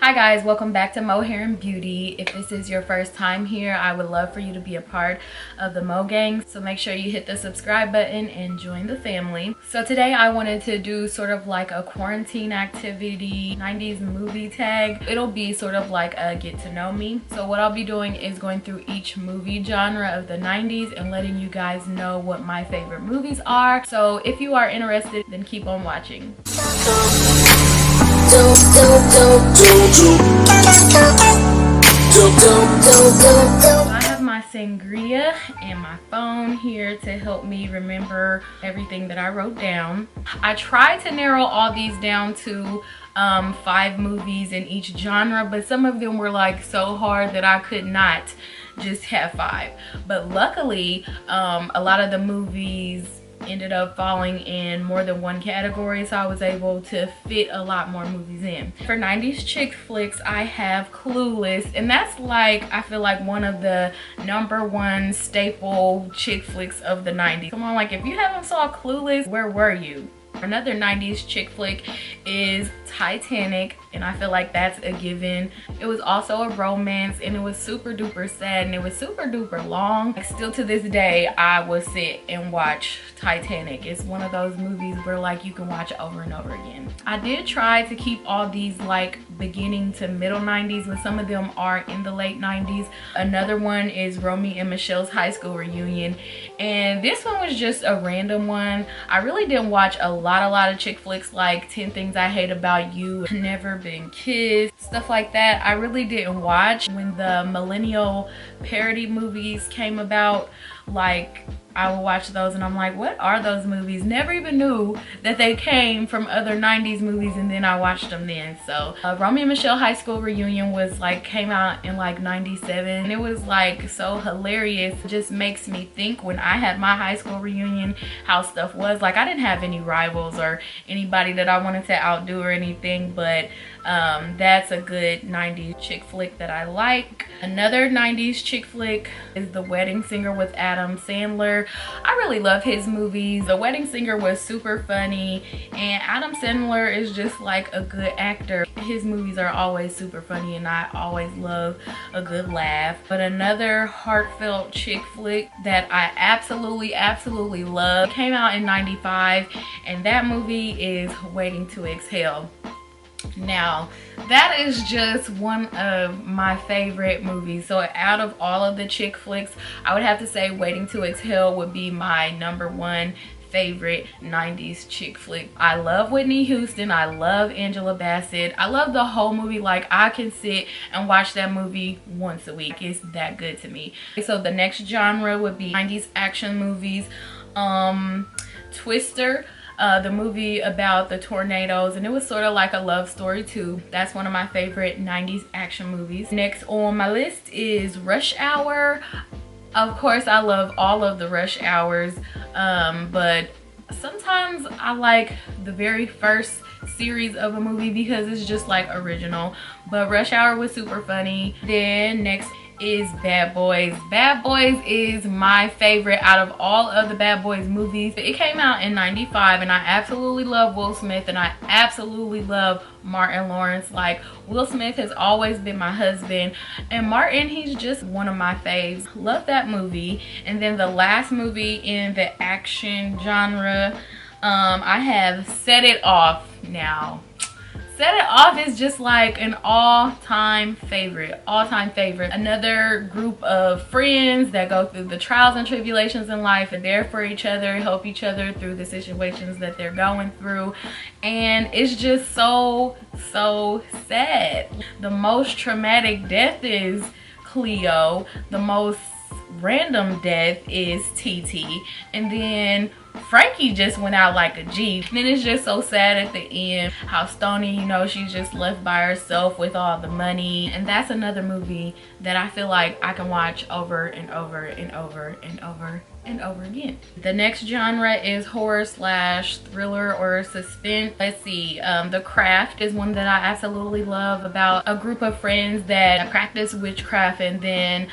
Hi guys, welcome back to Mo Hair and Beauty. If this is your first time here, I would love for you to be a part of the Mo gang. So make sure you hit the subscribe button and join the family. So today I wanted to do sort of like a quarantine activity, 90s movie tag. It'll be sort of like a get to know me. So what I'll be doing is going through each movie genre of the 90s and letting you guys know what my favorite movies are. So if you are interested, then keep on watching. I have my sangria and my phone here to help me remember everything that I wrote down. I tried to narrow all these down to 5 movies in each genre, but some of them were like so hard that I could not just have 5. But luckily, a lot of the movies ended up falling in more than one category, so I was able to fit a lot more movies in. For 90s chick flicks, I have Clueless, and that's like, I feel like one of the #1 staple chick flicks of the 90s. Come on, like if you haven't saw Clueless, where were you? Another 90s chick flick is Titanic, and I feel like that's a given. It was also a romance, and it was super duper sad, and it was super duper long. Like, still to this day, I will sit and watch Titanic. It's one of those movies where like you can watch it over and over again. I did try to keep all these like beginning to middle 90s, but some of them are in the late 90s. Another one is Romy and Michelle's high school reunion, and this one was just a random one. I really didn't watch a lot of chick flicks like 10 Things I Hate About You, Never Been Kissed, stuff like that. I really didn't watch. When the millennial parody movies came about, like I would watch those and I'm like, what are those movies? Never even knew that they came from other 90s movies, and then I watched them then. So Romy and Michelle high school reunion was like, came out in like 97, and it was like so hilarious. It just makes me think when I had my high school reunion how stuff was. Like I didn't have any rivals or anybody that I wanted to outdo or anything, but that's a good 90s chick flick that I like. Another 90s chick flick is The Wedding Singer with Adam Sandler. I really love his movies. The Wedding Singer was super funny, and Adam Sandler is just like a good actor. His movies are always super funny, and I always love a good laugh. But another heartfelt chick flick that I absolutely love came out in 95, and that movie is Waiting to Exhale. Now that is just one of my favorite movies. So out of all of the chick flicks, I would have to say Waiting to Exhale would be my #1 favorite 90s chick flick. I love Whitney Houston. I love Angela Bassett. I love the whole movie. Like I can sit and watch that movie once a week. It's that good to me. So the next genre would be 90s action movies. Twister, the movie about the tornadoes, and it was sort of like a love story too. That's one of my favorite 90s action movies. Next on my list is Rush Hour. Of course, I love all of the Rush Hours, but sometimes I like the very first series of a movie because it's just like original. But Rush Hour was super funny. Then next is Bad Boys. Bad Boys is my favorite out of all of the Bad Boys movies. It came out in 95, and I absolutely love Will Smith, and I absolutely love Martin Lawrence. Like Will Smith has always been my husband, and Martin, he's just one of my faves. Love that movie. And then the last movie in the action genre, I have Set It Off. Now Set It Off is just like an all-time favorite. Another group of friends that go through the trials and tribulations in life, and there for each other, help each other through the situations that they're going through. And it's just so sad. The most traumatic death is Cleo. The most random death is TT, and then Frankie just went out like a G. And then it's just so sad at the end how Stoney, you know, she's just left by herself with all the money. And that's another movie that I feel like I can watch over and over and over and over and over again. The next genre is horror slash thriller or suspense. Let's see, The Craft is one that I absolutely love, about a group of friends that practice witchcraft, and then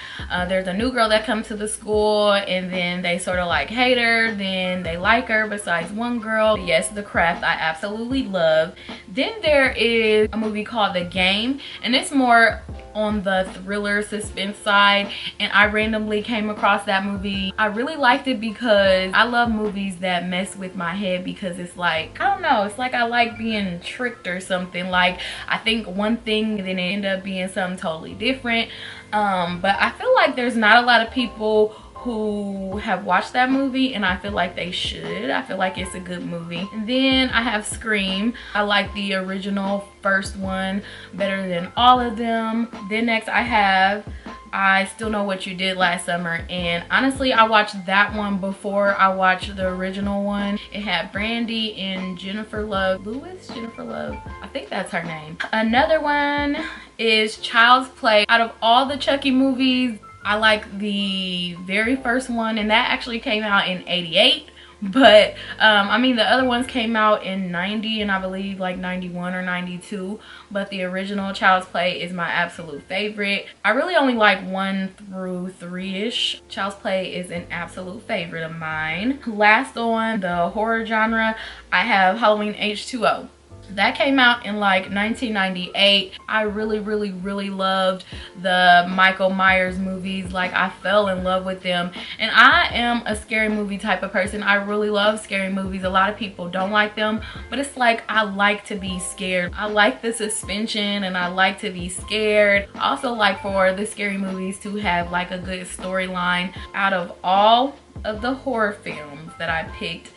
there's a new girl that comes to the school, and then they sort of like hate her, then they like her besides one girl. Yes, The Craft I absolutely love. Then there is a movie called The Game, and it's more on the thriller suspense side, and I randomly came across that movie. I really liked it because I love movies that mess with my head, because it's like, I don't know, it's like I like being tricked or something. Like I think one thing and then it end up being something totally different. But I feel like there's not a lot of people who have watched that movie, and I feel like they should. I feel like it's a good movie. And then I have Scream. I like the original first one better than all of them. Then next I have I Still Know What You Did Last Summer, and honestly I watched that one before I watched the original one. It had Brandy and Jennifer Love Lewis. Jennifer Love, I think that's her name. Another one is Child's Play. Out of all the Chucky movies, I like the very first one, and that actually came out in '88. But I mean, the other ones came out in '90 and I believe like '91 or '92. But the original Child's Play is my absolute favorite. I really only like 1 through 3-ish. Child's Play is an absolute favorite of mine. Last on the horror genre, I have Halloween H2O. That came out in like 1998. I really loved the Michael Myers movies. Like I fell in love with them, and I am a scary movie type of person. I really love scary movies. A lot of people don't like them, but it's like I like to be scared. I like the suspension and I like to be scared. I also like for the scary movies to have like a good storyline. Out of all of the horror films that I picked,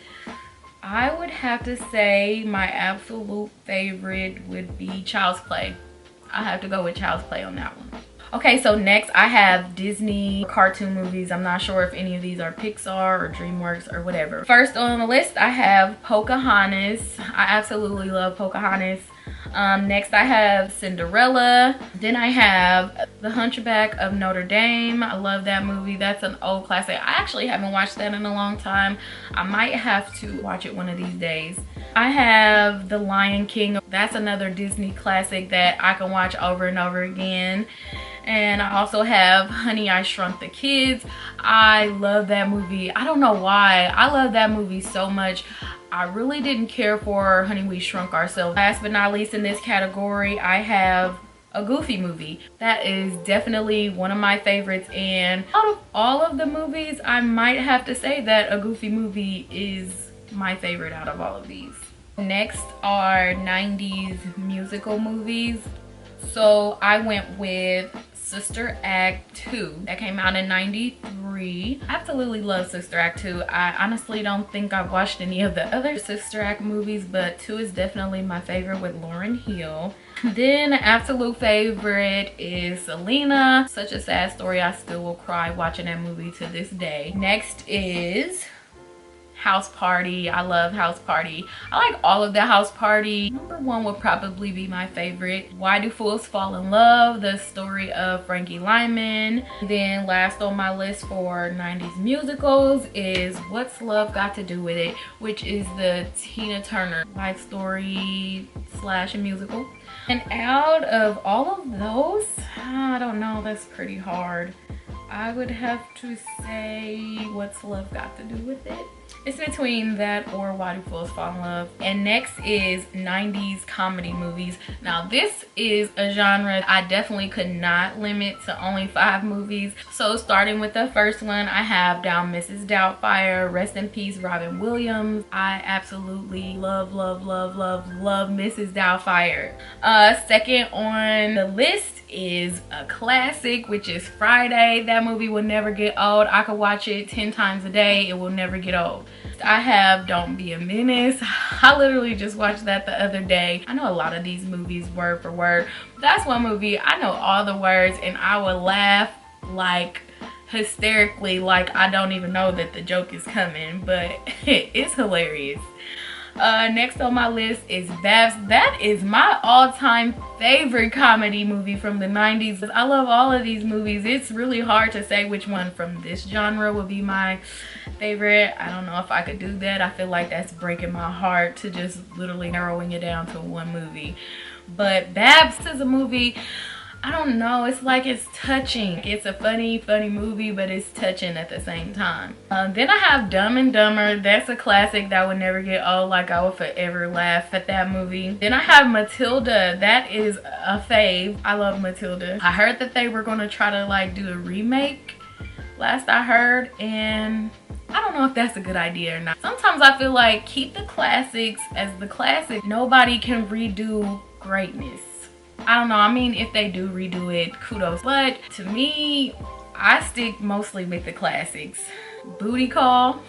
I would have to say my absolute favorite would be Child's Play. I have to go with Child's Play on that one. Okay, so next I have Disney cartoon movies. I'm not sure if any of these are Pixar or DreamWorks or whatever. First on the list I have Pocahontas. I absolutely love Pocahontas. Next I have Cinderella. Then I have The Hunchback of Notre Dame. I love that movie. That's an old classic. I actually haven't watched that in a long time. I might have to watch it one of these days. I have The Lion King. That's another Disney classic that I can watch over and over again. And I also have Honey, I Shrunk the Kids. I love that movie. I don't know why. I love that movie so much. I really didn't care for Honey, We Shrunk Ourselves. Last but not least in this category, I have a Goofy movie. That is definitely one of my favorites, and out of all of the movies, I might have to say that a Goofy movie is my favorite out of all of these. Next are 90s musical movies. So I went with Sister Act 2. That came out in '93. I absolutely love Sister Act 2. I honestly don't think I've watched any of the other Sister Act movies, but 2 is definitely my favorite with Lauryn Hill. Then absolute favorite is Selena. Such a sad story. I still will cry watching that movie to this day. Next is House Party. I love House Party. I like all of the House Party. Number 1 would probably be my favorite. Why Do Fools Fall in Love? The story of Frankie Lyman. Then last on my list for 90s musicals is What's Love Got to Do With It, which is the Tina Turner life story slash musical. And out of all of those, I don't know, that's pretty hard. I would have to say What's Love Got to Do With It. It's between that or Why Do Fools Fall in Love. And next is 90s comedy movies. Now this is a genre I definitely could not limit to only 5 movies. So starting with the first one, I have Down Mrs. Doubtfire. Rest in peace, Robin Williams. I absolutely love Mrs. Doubtfire. Second on the list is a classic, which is Friday. That movie will never get old. I could watch it 10 times a day. It will never get old. I have Don't Be a Menace. I literally just watched that the other day. I know a lot of these movies word for word. That's one movie I know all the words and I will laugh like hysterically, like I don't even know that the joke is coming, but it's hilarious. Next on my list is Babs. That is my all-time favorite comedy movie from the 90s. I love all of these movies. It's really hard to say which one from this genre will be my favorite. I don't know if I could do that. I feel like that's breaking my heart to just literally narrowing it down to one movie. But Babs is a movie, I don't know, it's like it's touching. It's a funny movie, but it's touching at the same time. Then I have Dumb and Dumber. That's a classic that would never get old. Like, I would forever laugh at that movie. Then I have Matilda. That is a fave. I love Matilda. I heard that they were gonna try to like do a remake last I heard, and I don't know if that's a good idea or not. Sometimes I feel like keep the classics as the classic. Nobody can redo greatness. I don't know, I mean, if they do redo it, kudos. But to me, I stick mostly with the classics. Booty Call,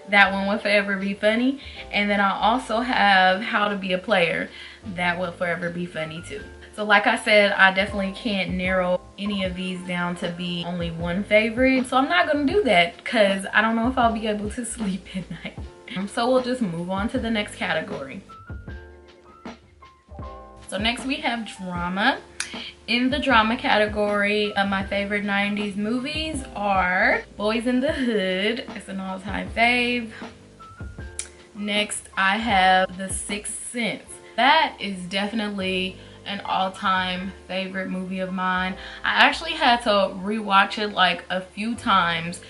that one will forever be funny. And then I also have How to Be a Player. That will forever be funny too. So like I said, I definitely can't narrow any of these down to be only one favorite. So I'm not gonna do that because I don't know if I'll be able to sleep at night. So we'll just move on to the next category. So next we have drama. In the drama category, my favorite 90s movies are Boys in the Hood. It's an all-time fave. Next, I have The Sixth Sense. That is definitely an all-time favorite movie of mine. I actually had to rewatch it like a few times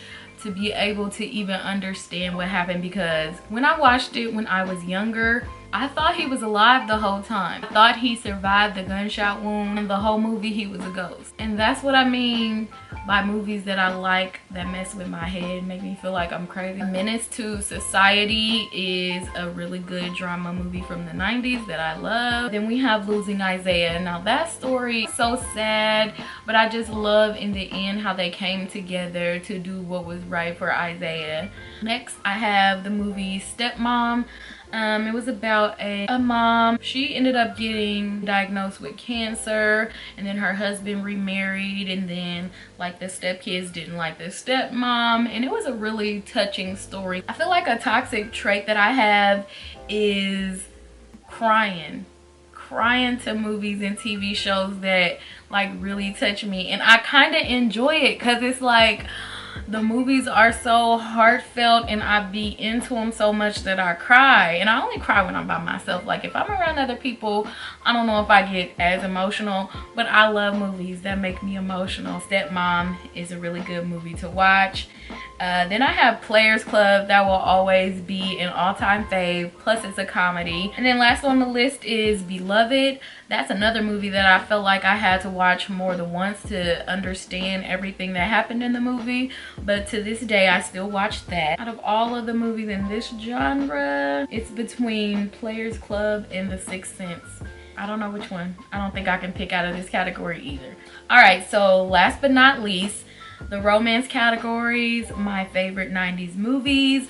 to be able to even understand what happened, because when I watched it when I was younger, I thought he was alive the whole time. I thought he survived the gunshot wound, and the whole movie he was a ghost. And that's what I mean by movies that I like that mess with my head, make me feel like I'm crazy. Menace to Society is a really good drama movie from the 90s that I love. Then we have Losing Isaiah. Now that story is so sad, but I just love in the end how they came together to do what was right for Isaiah. Next, I have the movie Stepmom. It was about a mom. She ended up getting diagnosed with cancer, and then her husband remarried, and then like the stepkids didn't like the stepmom, and it was a really touching story. I feel like a toxic trait that I have is crying to movies and TV shows that like really touch me, and I kind of enjoy it because it's like the movies are so heartfelt and I be into them so much that I cry. And I only cry when I'm by myself. Like if I'm around other people, I don't know if I get as emotional, but I love movies that make me emotional. Stepmom is a really good movie to watch. Then I have Players Club. That will always be an all-time fave, plus it's a comedy. And then last on the list is Beloved. That's another movie that I felt like I had to watch more than once to understand everything that happened in the movie, but to this day I still watch that. Out of all of the movies in this genre, it's between Players Club and The Sixth Sense. I don't know which one. I don't think I can pick out of this category either. All right, so last but not least, the romance categories, my favorite 90s movies.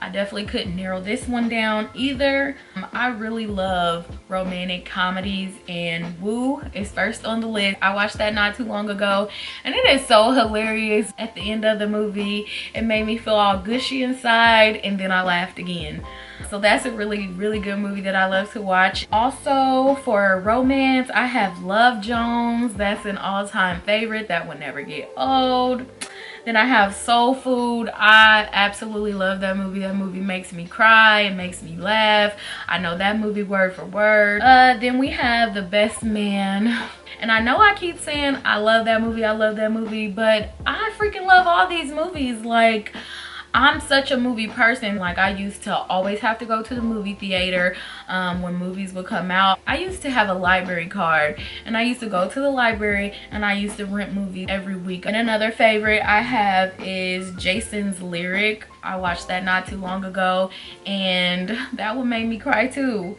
I definitely couldn't narrow this one down either. I really love romantic comedies, and Woo is first on the list. I watched that not too long ago, and it is so hilarious. At the end of the movie, it made me feel all gushy inside, and then I laughed again. So that's a really good movie that I love to watch. Also for romance, I have Love Jones. That's an all-time favorite that will never get old. Then I have Soul Food. I absolutely love that movie. That movie makes me cry. It makes me laugh. I know that movie word for word. Then we have The Best Man. And I know I keep saying I love that movie, but I freaking love all these movies. Like, I'm such a movie person. Like, I used to always have to go to the movie theater when movies would come out. I used to have a library card, and I used to go to the library and I used to rent movies every week. And another favorite I have is Jason's Lyric. I watched that not too long ago, and that one made me cry too.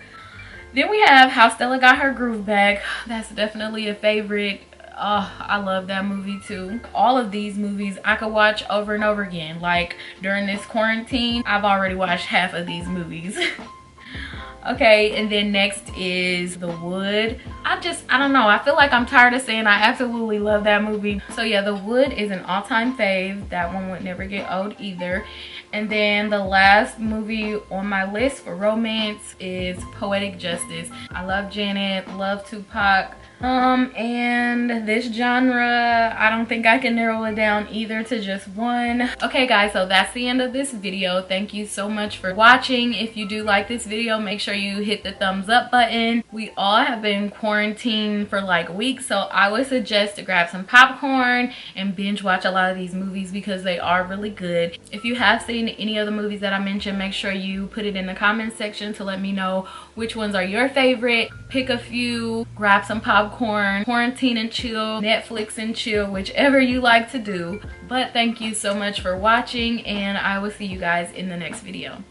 Then we have How Stella Got Her Groove Back. That's definitely a favorite. Oh, I love that movie too. All of these movies I could watch over and over again. Like during this quarantine, I've already watched half of these movies. Okay, and then next is The Wood. I don't know, I feel like I'm tired of saying I absolutely love that movie. So yeah, The Wood is an all-time fave. That one would never get old either. And then the last movie on my list for romance is Poetic Justice. I love Janet, love Tupac. And this genre, I don't think I can narrow it down either to just one. Okay guys, so that's the end of this video. Thank you so much for watching. If you do like this video, make sure you hit the thumbs up button. We all have been quarantined for like weeks, so I would suggest to grab some popcorn and binge watch a lot of these movies because they are really good. If you have seen any of the movies that I mentioned, make sure you put it in the comment section to let me know which ones are your favorite. Pick a few, grab some popcorn, quarantine and chill, Netflix and chill, whichever you like to do. But thank you so much for watching, and I will see you guys in the next video.